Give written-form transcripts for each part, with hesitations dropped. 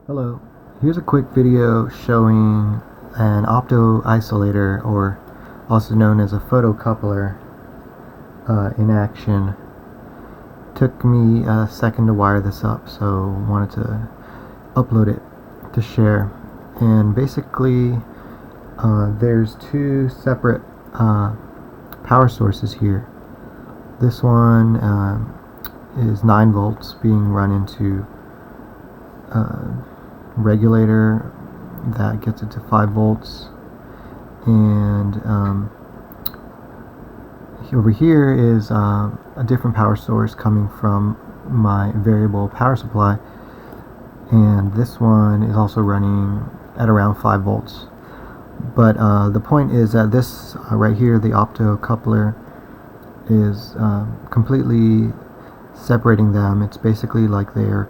Hello, here's a quick video showing an opto-isolator, or also known as a photocoupler, in action. Took me a second to wire this up, so wanted to upload it to share. And basically there's two separate power sources here. This one is 9 volts being run into regulator that gets it to 5 volts, and over here is a different power source coming from my variable power supply, and this one is also running at around 5 volts. But the point is that this right here, the opto-coupler, is completely separating them. It's basically like they're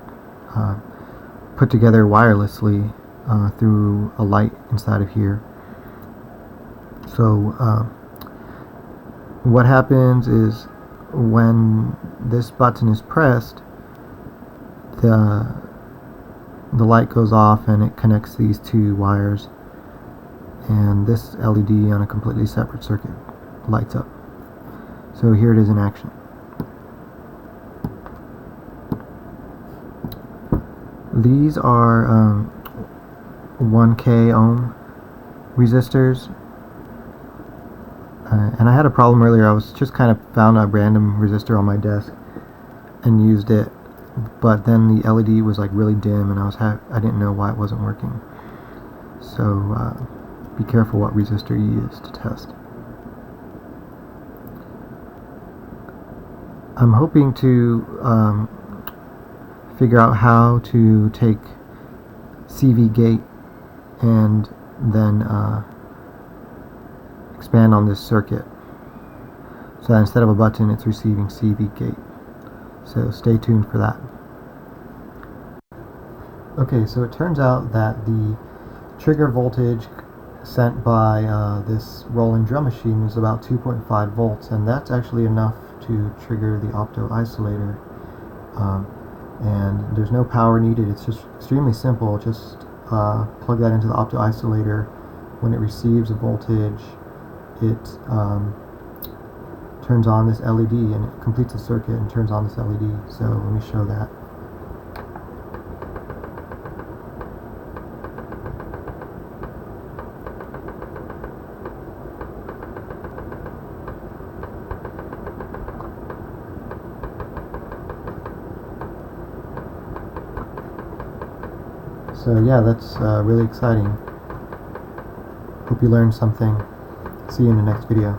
put together wirelessly through a light inside of here. So what happens is when this button is pressed, the light goes off and it connects these two wires, and this LED on a completely separate circuit lights up. So here it is in action. These are 1K ohm resistors, and I had a problem earlier. I was just kind of found a random resistor on my desk and used it, but then the LED was like really dim, and I didn't know why it wasn't working. So be careful what resistor you use to test. I'm hoping to figure out how to take CV gate and then expand on this circuit, so that instead of a button it's receiving CV gate. So stay tuned for that. Okay, so it turns out that the trigger voltage sent by this rolling drum machine is about 2.5 volts, and that's actually enough to trigger the opto-isolator. And there's no power needed. It's just extremely simple. Just plug that into the opto-isolator. When it receives a voltage, it turns on this LED, and it completes the circuit and turns on this LED. So let me show that. So yeah, that's really exciting. Hope you learned something. See you in the next video.